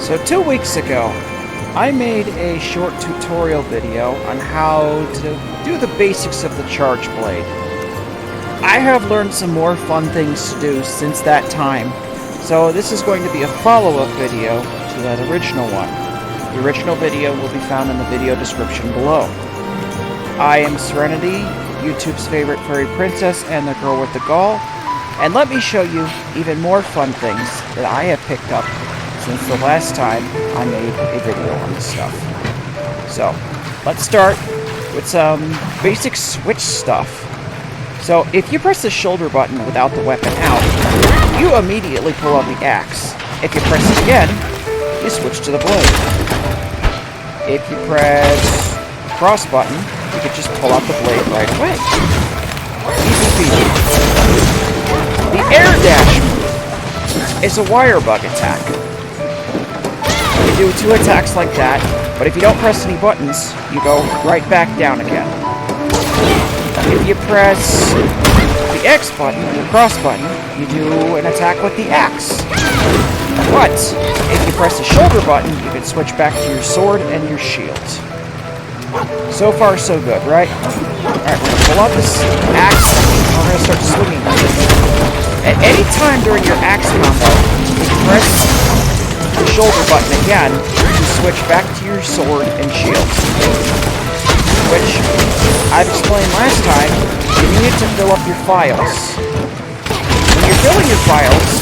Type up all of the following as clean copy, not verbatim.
So 2 weeks ago, I made a short tutorial video on how to do the basics of the charge blade. I have learned some more fun things to do since that time, so this is going to be a follow-up video to that original one. The original video will be found in the video description below. I am Serenity, YouTube's favorite fairy princess and the girl with the gall, and let me show you even more fun things that I have picked up since the last time I made a video on this stuff. So, let's start with some basic switch stuff. So, if you press the shoulder button without the weapon out, you immediately pull out the axe. If you press it again, you switch to the blade. If you press cross button, you can just pull out the blade right away. Easy peasy. The air dash is a wire bug attack. You do 2 attacks like that, but if you don't press any buttons, you go right back down again. If you press the X button, the cross button, you do an attack with the axe. But if you press the shoulder button, you can switch back to your sword and your shield. So far, so good, right? Alright, we're gonna pull out this axe, and we're gonna start swinging with it. At any time during your axe combo, you press the shoulder button again to switch back to your sword and shield. Which, I've explained last time, you need to fill up your files. When you're filling your files,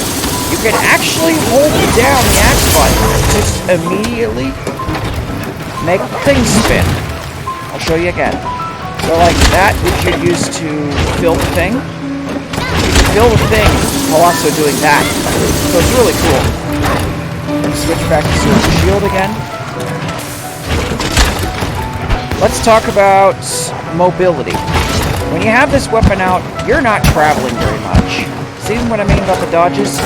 you can actually hold down the axe button to just immediately make the thing spin. I'll show you again. So like that, which you use to fill the thing, you can fill the thing while also doing that. So it's really cool. Switch back to sword and shield again. Let's talk about mobility. When you have this weapon out, you're not traveling very much. See what I mean about the dodges?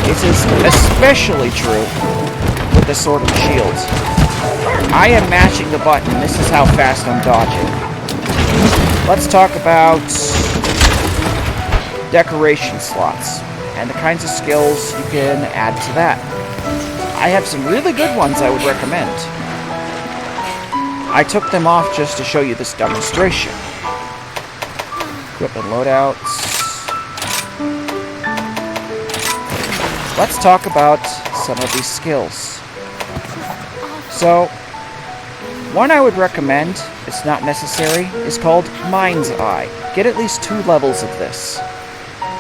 This is especially true with the sword and shield. I am mashing the button. This is how fast I'm dodging. Let's talk about decoration slots and the kinds of skills you can add to that. I have some really good ones I would recommend. I took them off just to show you this demonstration. Equipment loadouts. Let's talk about some of these skills. So, one I would recommend, it's not necessary, is called Mind's Eye. Get at least 2 levels of this.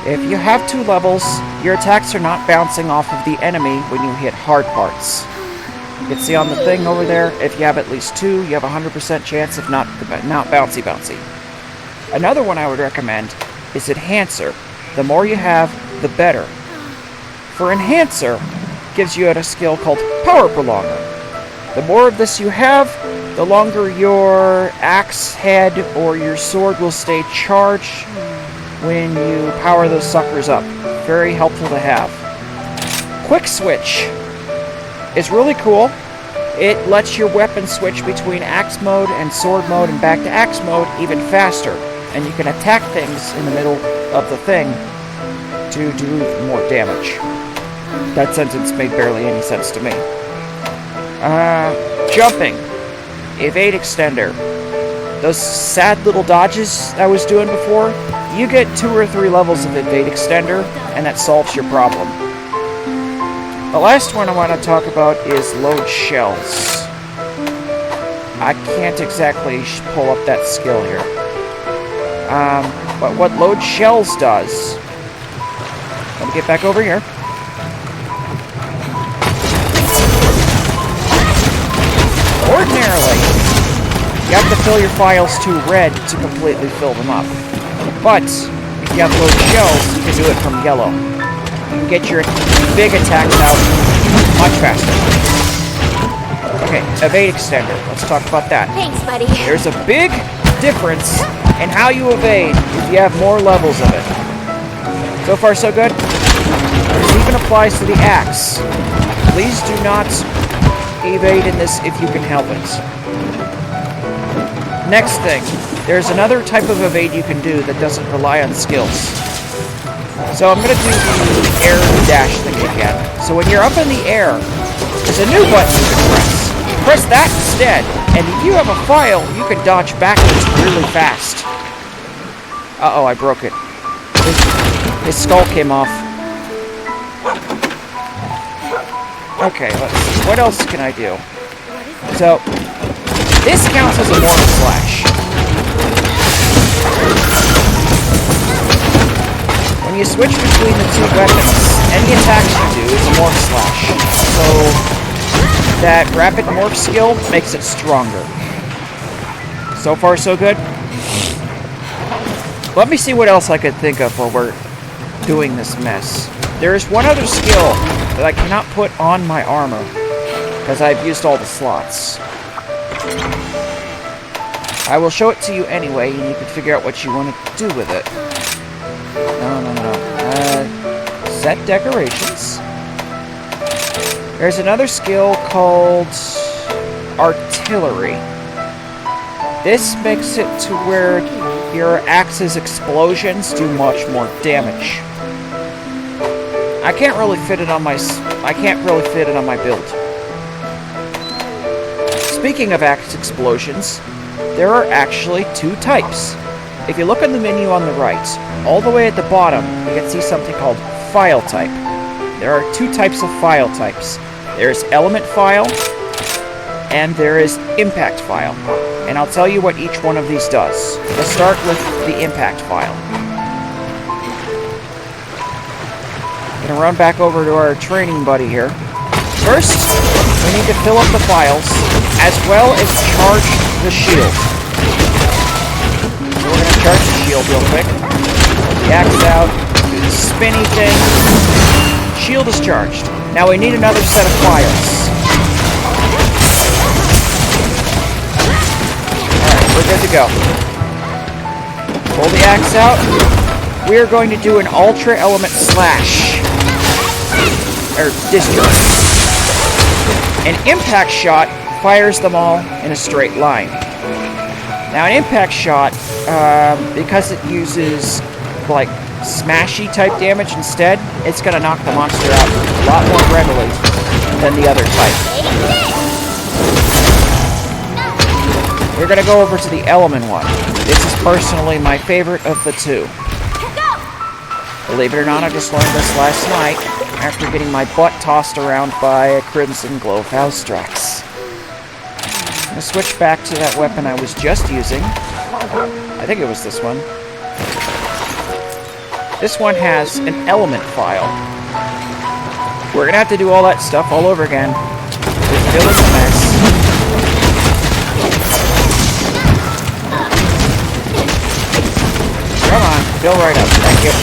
If you have 2 levels, your attacks are not bouncing off of the enemy when you hit hard parts. You can see on the thing over there, if you have at least 2, you have a 100% chance of not bouncy. Another one I would recommend is Enhancer. The more you have, the better. For Enhancer, gives you a skill called Power Prolonger. The more of this you have, the longer your axe head or your sword will stay charged when you power those suckers up. Very helpful to have. Quick Switch is really cool. It lets your weapon switch between axe mode and sword mode and back to axe mode even faster. And you can attack things in the middle of the thing to do more damage. That sentence made barely any sense to me. Jumping. Evade Extender. Those sad little dodges I was doing before, you get 2 or 3 levels of Evade Extender, and that solves your problem. The last one I want to talk about is Load Shells. I can't exactly pull up that skill here. But what Load Shells does... Let me get back over here. Ordinarily, you have to fill your files to red to completely fill them up. But, if you have Load Shells, you can do it from yellow. You can get your big attacks out much faster. Okay, Evade Extender. Let's talk about that. Thanks, buddy. There's a big difference in how you evade if you have more levels of it. So far, so good? This even applies to the axe. Please do not evade in this if you can help it. Next thing, there's another type of evade you can do that doesn't rely on skills. So I'm going to do the air dash thing again. So when you're up in the air, There's a new button you can press. Press that instead, and if you have a file, you can dodge backwards really fast. Uh-oh, I broke it. His skull came off. Okay, let's see. What else can I do? So, this counts as a mortar slash. When you switch between the two weapons, any attacks you do is a morph slash. So, that rapid morph skill makes it stronger. So far, so good. Let me see what else I could think of while we're doing this mess. There is one other skill that I cannot put on my armor, because I've used all the slots. I will show it to you anyway, and you can figure out what you want to do with it. No. Set decorations. There's another skill called Artillery. This makes it to where your axe's explosions do much more damage. I can't really fit it on my build. Speaking of axe explosions, there are actually two types. If you look on the menu on the right, all the way at the bottom, you can see something called File Type. There are two types of file types. There's Element File, and there is Impact File. And I'll tell you what each one of these does. Let's start with the Impact File. Gonna run back over to our training buddy here. First, we need to fill up the files, as well as charge the shield. So we're gonna charge the shield real quick. Pull the axe out, do the spinny thing. Shield is charged. Now we need another set of files. Alright, we're good to go. Pull the axe out. We are going to do an Ultra Element Slash. Or discharge. An impact shot fires them all in a straight line. Now an impact shot, because it uses like smashy type damage instead, it's going to knock the monster out a lot more readily than the other type. We're going to go over to the element one. This is personally my favorite of the two. Believe it or not, I just learned this last night after getting my butt tossed around by a Crimson Glow Faustrex. I'm going to switch back to that weapon I was just using. I think it was this one. This one has an element file. We're going to have to do all that stuff all over again. It's still a mess. Come on, fill right up. Thank you.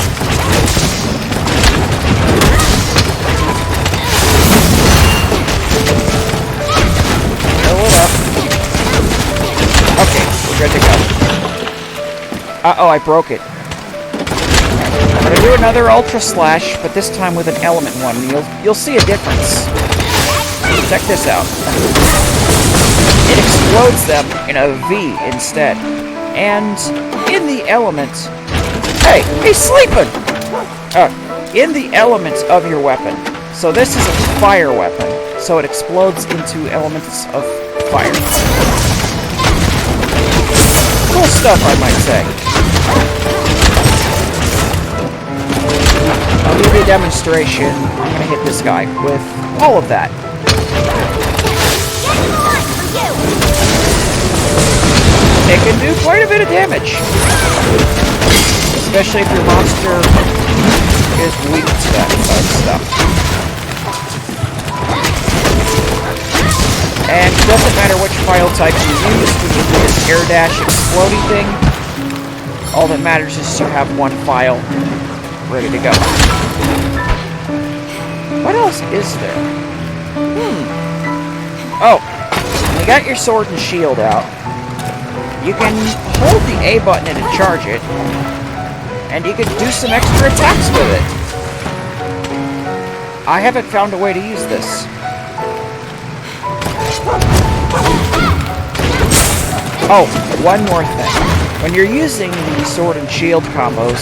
Okay, we're good to go. Uh-oh, I broke it. I'm going to do another Ultra Slash, but this time with an element one. You'll see a difference. Check this out. It explodes them in a V instead. And in the element... Hey, he's sleeping! In the element of your weapon. So this is a fire weapon. So it explodes into elements of fire. Cool stuff, I might say. I'll give you a demonstration. I'm going to hit this guy with all of that. It can do quite a bit of damage. Especially if your monster is weak to that type of stuff. And it doesn't matter which file type you use when you do this air dash explodey thing. All that matters is you have one file ready to go. What else is there? Oh, when you got your sword and shield out, you can hold the A button and charge it, and you can do some extra attacks with it. I haven't found a way to use this. Oh, one more thing. When you're using the sword and shield combos,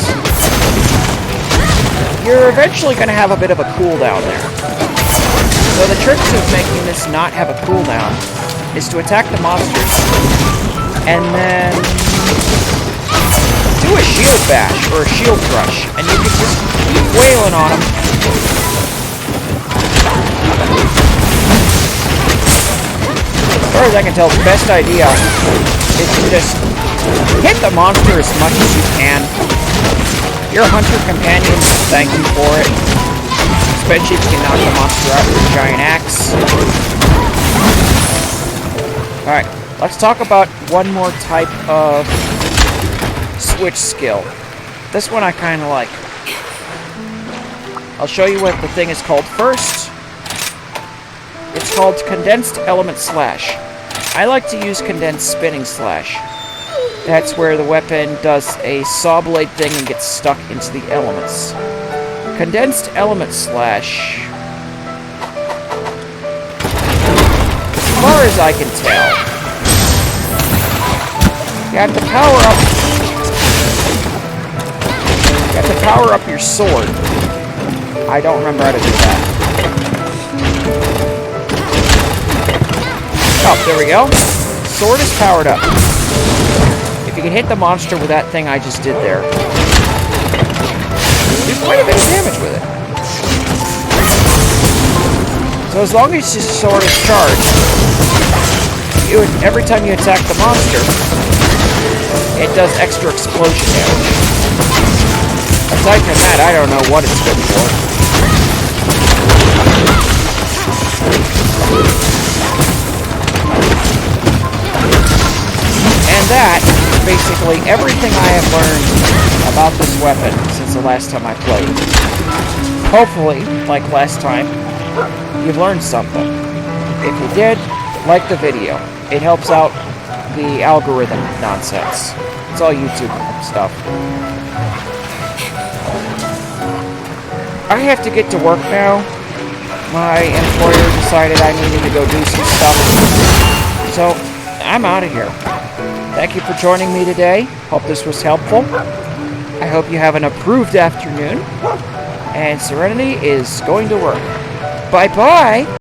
you're eventually going to have a bit of a cooldown there. So the trick to making this not have a cooldown is to attack the monsters and then do a shield bash or a shield crush, and you can just keep wailing on them. As far as I can tell, the best idea is to just hit the monster as much as you can. Your hunter companions will thank you for it, especially if you can knock the monster out with a giant axe. Alright, let's talk about one more type of switch skill. This one I kind of like. I'll show you what the thing is called first. It's called Condensed Element Slash. I like to use Condensed Spinning Slash. That's where the weapon does a saw blade thing and gets stuck into the elements. Condensed Element Slash, as far as I can tell, you have to power up your sword. I don't remember how to do that. Oh, there we go. Sword is powered up. If you can hit the monster with that thing I just did there, do quite a bit of damage with it. So as long as your sword is charged, every time you attack the monster, it does extra explosion damage. Aside from that, I don't know what it's good for. And that is basically everything I have learned about this weapon since the last time I played. Hopefully, like last time, you've learned something. If you did, like the video. It helps out the algorithm nonsense. It's all YouTube stuff. I have to get to work now. My employer decided I needed to go do some stuff. So, I'm out of here. Thank you for joining me today. Hope this was helpful. I hope you have an approved afternoon. And Serenity is going to work. Bye-bye!